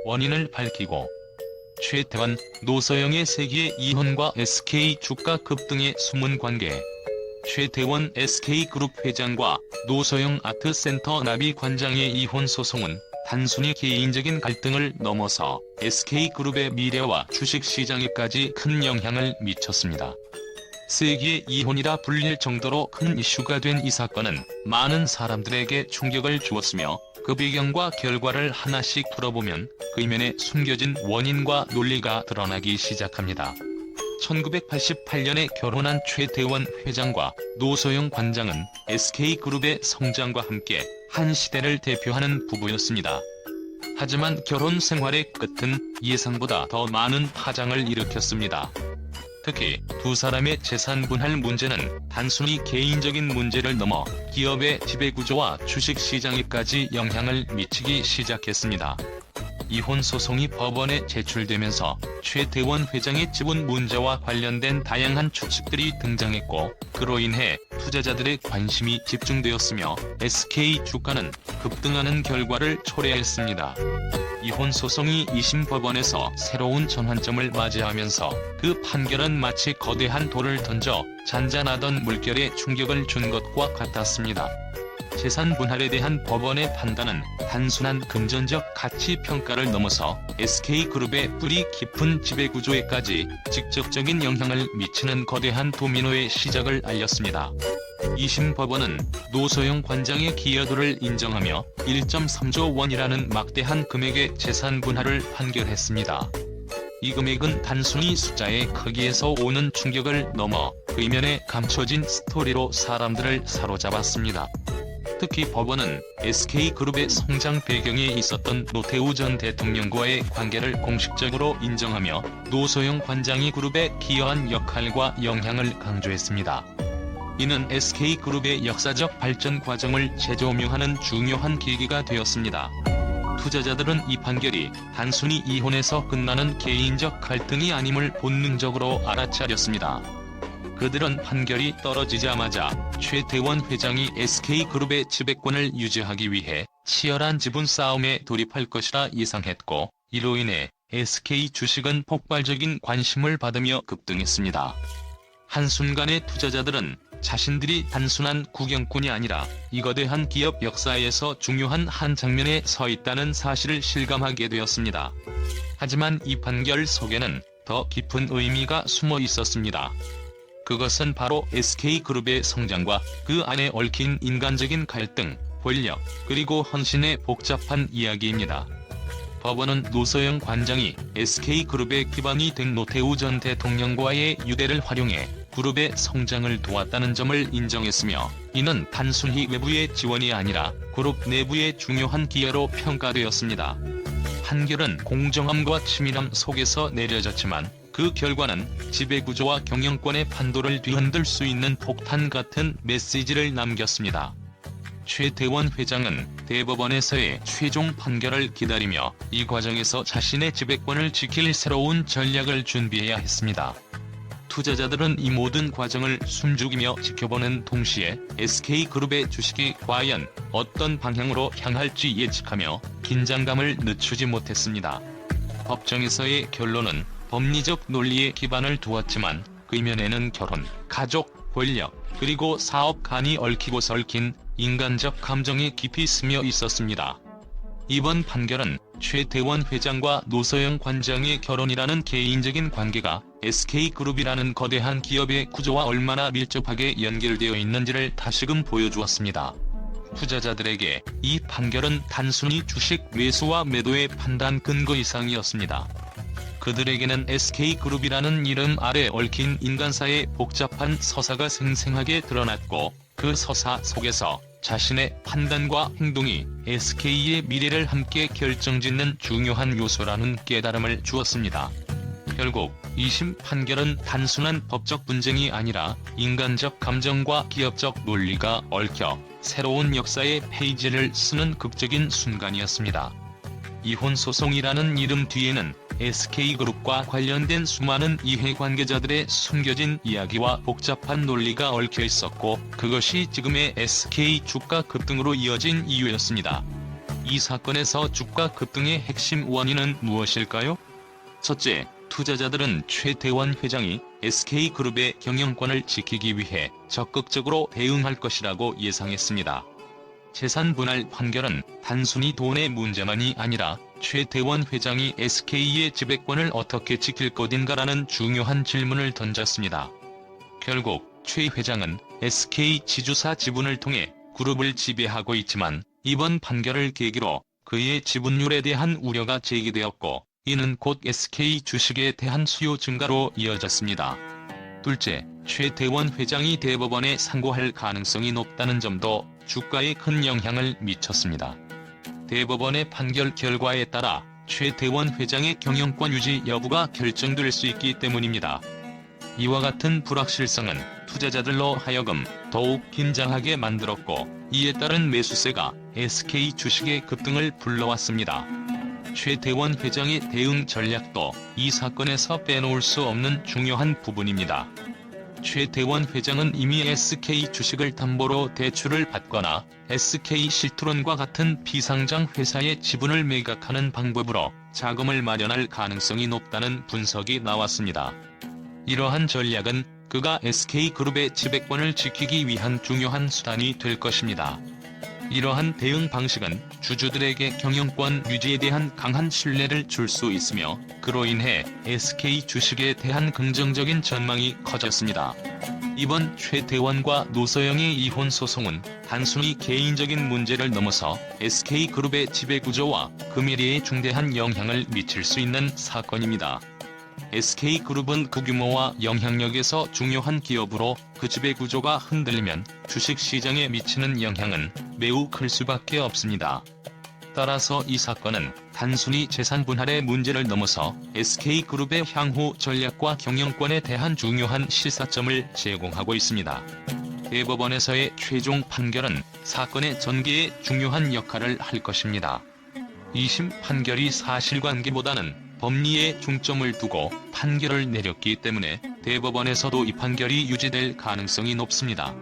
원인을 밝히고 최태원, 노서영의 세기의 이혼과 SK 주가 급등의 숨은 관계. 최태원 SK그룹 회장과 노서영 아트센터 나비관장의 이혼 소송은 단순히 개인적인 갈등을 넘어서 SK그룹의 미래와 주식시장에까지 큰 영향을 미쳤습니다. 세기의 이혼이라 불릴 정도로 큰 이슈가 된 이 사건은 많은 사람들에게 충격을 주었으며 그 배경과 결과를 하나씩 풀어보면 그 이면에 숨겨진 원인과 논리가 드러나기 시작합니다. 1988년에 결혼한 최태원 회장과 노서영 관장은 SK그룹의 성장과 함께 한 시대를 대표하는 부부였습니다. 하지만 결혼 생활의 끝은 예상보다 더 많은 파장을 일으켰습니다. 특히 두 사람의 재산 분할 문제는 단순히 개인적인 문제를 넘어 기업의 지배구조와 주식시장에까지 영향을 미치기 시작했습니다. 이혼 소송이 법원에 제출되면서 최태원 회장의 지분 문제와 관련된 다양한 추측들이 등장했고, 그로 인해 투자자들의 관심이 집중되었으며 SK 주가는 급등하는 결과를 초래했습니다. 이혼 소송이 2심 법원에서 새로운 전환점을 맞이하면서 그 판결은 마치 거대한 돌을 던져 잔잔하던 물결에 충격을 준 것과 같았습니다. 재산 분할에 대한 법원의 판단은 단순한 금전적 가치 평가를 넘어서 SK그룹의 뿌리 깊은 지배구조에까지 직접적인 영향을 미치는 거대한 도미노의 시작을 알렸습니다. 2심 법원은 노서영 관장의 기여도를 인정하며 1.3조 원이라는 막대한 금액의 재산 분할을 판결했습니다. 이 금액은 단순히 숫자의 크기에서 오는 충격을 넘어 그 이면에 감춰진 스토리로 사람들을 사로잡았습니다. 특히 법원은 SK그룹의 성장 배경에 있었던 노태우 전 대통령과의 관계를 공식적으로 인정하며 노서영 관장이 그룹에 기여한 역할과 영향을 강조했습니다. 이는 SK그룹의 역사적 발전 과정을 재조명하는 중요한 계기가 되었습니다. 투자자들은 이 판결이 단순히 이혼에서 끝나는 개인적 갈등이 아님을 본능적으로 알아차렸습니다. 그들은 판결이 떨어지자마자 최태원 회장이 SK그룹의 지배권을 유지하기 위해 치열한 지분 싸움에 돌입할 것이라 예상했고, 이로 인해 SK 주식은 폭발적인 관심을 받으며 급등했습니다. 한순간에 투자자들은 자신들이 단순한 구경꾼이 아니라 이 거대한 기업 역사에서 중요한 한 장면에 서 있다는 사실을 실감하게 되었습니다. 하지만 이 판결 속에는 더 깊은 의미가 숨어 있었습니다. 그것은 바로 SK그룹의 성장과 그 안에 얽힌 인간적인 갈등, 권력, 그리고 헌신의 복잡한 이야기입니다. 법원은 노서영 관장이 SK그룹의 기반이 된 노태우 전 대통령과의 유대를 활용해 그룹의 성장을 도왔다는 점을 인정했으며, 이는 단순히 외부의 지원이 아니라 그룹 내부의 중요한 기여로 평가되었습니다. 판결은 공정함과 치밀함 속에서 내려졌지만 그 결과는 지배구조와 경영권의 판도를 뒤흔들 수 있는 폭탄 같은 메시지를 남겼습니다. 최태원 회장은 대법원에서의 최종 판결을 기다리며 이 과정에서 자신의 지배권을 지킬 새로운 전략을 준비해야 했습니다. 투자자들은 이 모든 과정을 숨죽이며 지켜보는 동시에 SK그룹의 주식이 과연 어떤 방향으로 향할지 예측하며 긴장감을 늦추지 못했습니다. 법정에서의 결론은 법리적 논리에 기반을 두었지만 그 이면에는 결혼, 가족, 권력, 그리고 사업 간이 얽히고 설킨 인간적 감정이 깊이 스며 있었습니다. 이번 판결은 최태원 회장과 노서영 관장의 결혼이라는 개인적인 관계가 SK그룹이라는 거대한 기업의 구조와 얼마나 밀접하게 연결되어 있는지를 다시금 보여주었습니다. 투자자들에게 이 판결은 단순히 주식 매수와 매도의 판단 근거 이상이었습니다. 그들에게는 SK그룹이라는 이름 아래 얽힌 인간사의 복잡한 서사가 생생하게 드러났고, 그 서사 속에서 자신의 판단과 행동이 SK의 미래를 함께 결정짓는 중요한 요소라는 깨달음을 주었습니다. 결국 2심 판결은 단순한 법적 분쟁이 아니라 인간적 감정과 기업적 논리가 얽혀 새로운 역사의 페이지를 쓰는 극적인 순간이었습니다. 이혼 소송이라는 이름 뒤에는 SK그룹과 관련된 수많은 이해관계자들의 숨겨진 이야기와 복잡한 논리가 얽혀 있었고, 그것이 지금의 SK 주가 급등으로 이어진 이유였습니다. 이 사건에서 주가 급등의 핵심 원인은 무엇일까요? 첫째, 투자자들은 최태원 회장이 SK그룹의 경영권을 지키기 위해 적극적으로 대응할 것이라고 예상했습니다. 재산 분할 판결은 단순히 돈의 문제만이 아니라 최태원 회장이 SK의 지배권을 어떻게 지킬 것인가라는 중요한 질문을 던졌습니다. 결국 최 회장은 SK 지주사 지분을 통해 그룹을 지배하고 있지만 이번 판결을 계기로 그의 지분율에 대한 우려가 제기되었고 이는 곧 SK 주식에 대한 수요 증가로 이어졌습니다. 둘째, 최태원 회장이 대법원에 상고할 가능성이 높다는 점도 주가에 큰 영향을 미쳤습니다. 대법원의 판결 결과에 따라 최태원 회장의 경영권 유지 여부가 결정될 수 있기 때문입니다. 이와 같은 불확실성은 투자자들로 하여금 더욱 긴장하게 만들었고 이에 따른 매수세가 SK 주식의 급등을 불러왔습니다. 최태원 회장의 대응 전략도 이 사건에서 빼놓을 수 없는 중요한 부분입니다. 최태원 회장은 이미 SK 주식을 담보로 대출을 받거나 SK 실트론과 같은 비상장 회사의 지분을 매각하는 방법으로 자금을 마련할 가능성이 높다는 분석이 나왔습니다. 이러한 전략은 그가 SK그룹의 지배권을 지키기 위한 중요한 수단이 될 것입니다. 이러한 대응 방식은 주주들에게 경영권 유지에 대한 강한 신뢰를 줄 수 있으며 그로 인해 SK 주식에 대한 긍정적인 전망이 커졌습니다. 이번 최태원과 노서영의 이혼 소송은 단순히 개인적인 문제를 넘어서 SK그룹의 지배구조와 그 미래에 중대한 영향을 미칠 수 있는 사건입니다. SK그룹은 그 규모와 영향력에서 중요한 기업으로 그 지배구조가 흔들리면 주식시장에 미치는 영향은 매우 클 수밖에 없습니다. 따라서 이 사건은 단순히 재산 분할의 문제를 넘어서 SK그룹의 향후 전략과 경영권에 대한 중요한 시사점을 제공하고 있습니다. 대법원에서의 최종 판결은 사건의 전개에 중요한 역할을 할 것입니다. 2심 판결이 사실관계보다는 법리에 중점을 두고 판결을 내렸기 때문에 대법원에서도 이 판결이 유지될 가능성이 높습니다.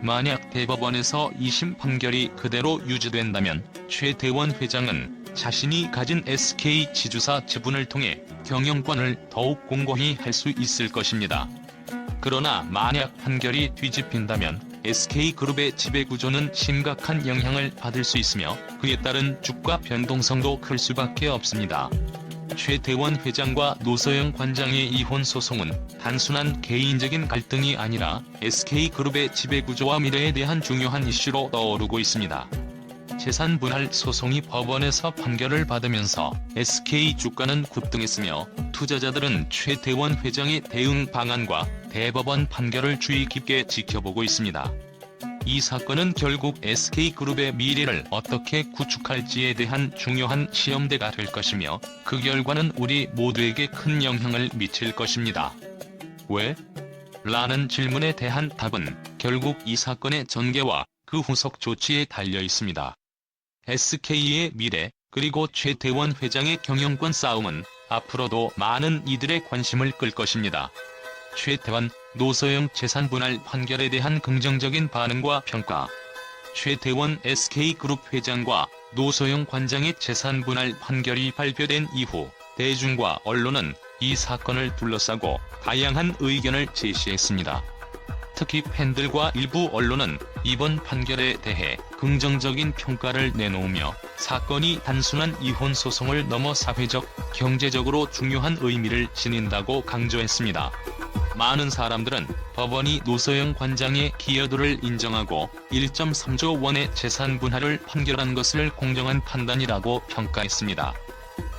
만약 대법원에서 2심 판결이 그대로 유지된다면 최태원 회장은 자신이 가진 SK 지주사 지분을 통해 경영권을 더욱 공고히 할 수 있을 것입니다. 그러나 만약 판결이 뒤집힌다면 SK그룹의 지배구조는 심각한 영향을 받을 수 있으며 그에 따른 주가 변동성도 클 수밖에 없습니다. 최태원 회장과 노서영 관장의 이혼 소송은 단순한 개인적인 갈등이 아니라 SK그룹의 지배구조와 미래에 대한 중요한 이슈로 떠오르고 있습니다. 재산 분할 소송이 법원에서 판결을 받으면서 SK 주가는 급등했으며 투자자들은 최태원 회장의 대응 방안과 대법원 판결을 주의 깊게 지켜보고 있습니다. 이 사건은 결국 SK그룹의 미래를 어떻게 구축할지에 대한 중요한 시험대가 될 것이며 그 결과는 우리 모두에게 큰 영향을 미칠 것입니다. 왜? 라는 질문에 대한 답은 결국 이 사건의 전개와 그 후속 조치에 달려 있습니다. SK의 미래, 그리고 최태원 회장의 경영권 싸움은 앞으로도 많은 이들의 관심을 끌 것입니다. 최태원, 노서영 재산 분할 판결에 대한 긍정적인 반응과 평가. 최태원 SK그룹 회장과 노서영 관장의 재산 분할 판결이 발표된 이후 대중과 언론은 이 사건을 둘러싸고 다양한 의견을 제시했습니다. 특히 팬들과 일부 언론은 이번 판결에 대해 긍정적인 평가를 내놓으며 사건이 단순한 이혼 소송을 넘어 사회적, 경제적으로 중요한 의미를 지닌다고 강조했습니다. 많은 사람들은 법원이 노서영 관장의 기여도를 인정하고 1.3조 원의 재산 분할을 판결한 것을 공정한 판단이라고 평가했습니다.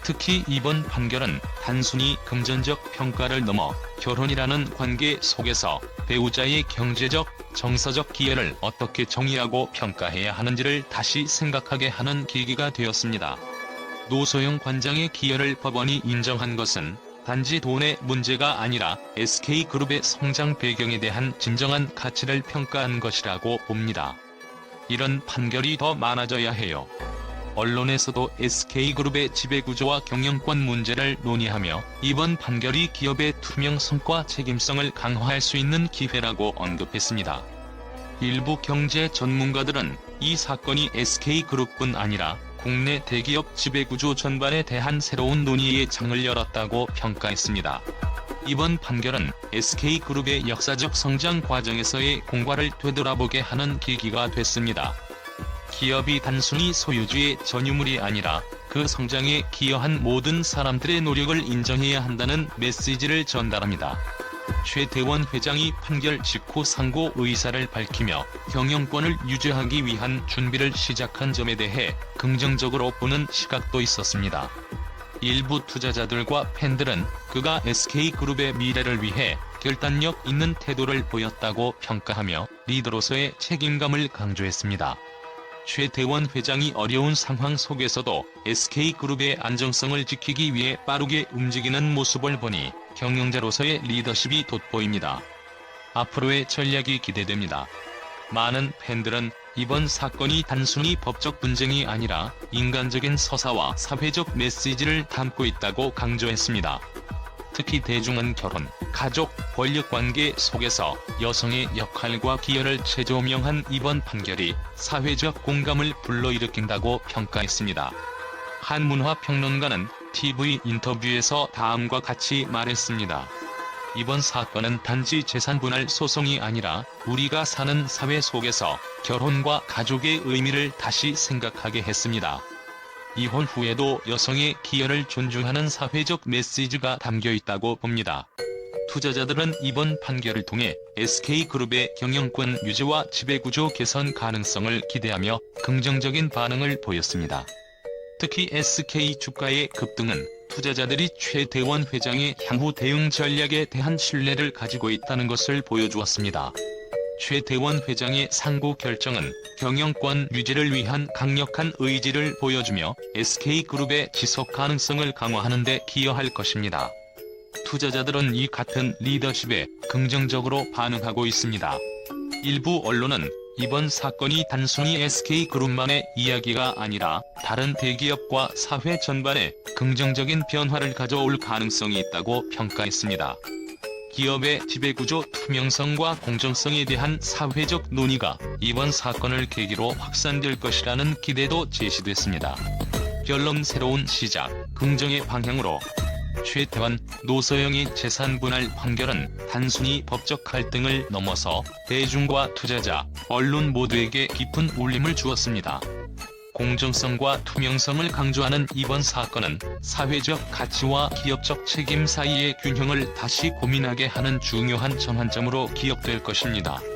특히 이번 판결은 단순히 금전적 평가를 넘어 결혼이라는 관계 속에서 배우자의 경제적, 정서적 기여를 어떻게 정의하고 평가해야 하는지를 다시 생각하게 하는 계기가 되었습니다. 노서영 관장의 기여를 법원이 인정한 것은 단지 돈의 문제가 아니라 SK그룹의 성장 배경에 대한 진정한 가치를 평가한 것이라고 봅니다. 이런 판결이 더 많아져야 해요. 언론에서도 SK그룹의 지배구조와 경영권 문제를 논의하며 이번 판결이 기업의 투명성과 책임성을 강화할 수 있는 기회라고 언급했습니다. 일부 경제 전문가들은 이 사건이 SK그룹뿐 아니라 국내 대기업 지배구조 전반에 대한 새로운 논의의 장을 열었다고 평가했습니다. 이번 판결은 SK그룹의 역사적 성장 과정에서의 공과를 되돌아보게 하는 계기가 됐습니다. 기업이 단순히 소유주의 전유물이 아니라 그 성장에 기여한 모든 사람들의 노력을 인정해야 한다는 메시지를 전달합니다. 최태원 회장이 판결 직후 상고 의사를 밝히며 경영권을 유지하기 위한 준비를 시작한 점에 대해 긍정적으로 보는 시각도 있었습니다. 일부 투자자들과 팬들은 그가 SK그룹의 미래를 위해 결단력 있는 태도를 보였다고 평가하며 리더로서의 책임감을 강조했습니다. 최태원 회장이 어려운 상황 속에서도 SK그룹의 안정성을 지키기 위해 빠르게 움직이는 모습을 보니 경영자로서의 리더십이 돋보입니다. 앞으로의 전략이 기대됩니다. 많은 팬들은 이번 사건이 단순히 법적 분쟁이 아니라 인간적인 서사와 사회적 메시지를 담고 있다고 강조했습니다. 특히 대중은 결혼, 가족, 권력관계 속에서 여성의 역할과 기여를 재조명한 이번 판결이 사회적 공감을 불러일으킨다고 평가했습니다. 한 문화평론가는 TV 인터뷰에서 다음과 같이 말했습니다. 이번 사건은 단지 재산분할 소송이 아니라 우리가 사는 사회 속에서 결혼과 가족의 의미를 다시 생각하게 했습니다. 이혼 후에도 여성의 기여를 존중하는 사회적 메시지가 담겨 있다고 봅니다. 투자자들은 이번 판결을 통해 SK그룹의 경영권 유지와 지배구조 개선 가능성을 기대하며 긍정적인 반응을 보였습니다. 특히 SK 주가의 급등은 투자자들이 최태원 회장의 향후 대응 전략에 대한 신뢰를 가지고 있다는 것을 보여주었습니다. 최태원 회장의 상고 결정은 경영권 유지를 위한 강력한 의지를 보여주며 SK그룹의 지속 가능성을 강화하는 데 기여할 것입니다. 투자자들은 이 같은 리더십에 긍정적으로 반응하고 있습니다. 일부 언론은 이번 사건이 단순히 SK그룹만의 이야기가 아니라 다른 대기업과 사회 전반에 긍정적인 변화를 가져올 가능성이 있다고 평가했습니다. 기업의 지배구조 투명성과 공정성에 대한 사회적 논의가 이번 사건을 계기로 확산될 것이라는 기대도 제시됐습니다. 결론 새로운 시작, 긍정의 방향으로. 최태원, 노서영의 재산분할 판결은 단순히 법적 갈등을 넘어서 대중과 투자자, 언론 모두에게 깊은 울림을 주었습니다. 공정성과 투명성을 강조하는 이번 사건은 사회적 가치와 기업적 책임 사이의 균형을 다시 고민하게 하는 중요한 전환점으로 기억될 것입니다.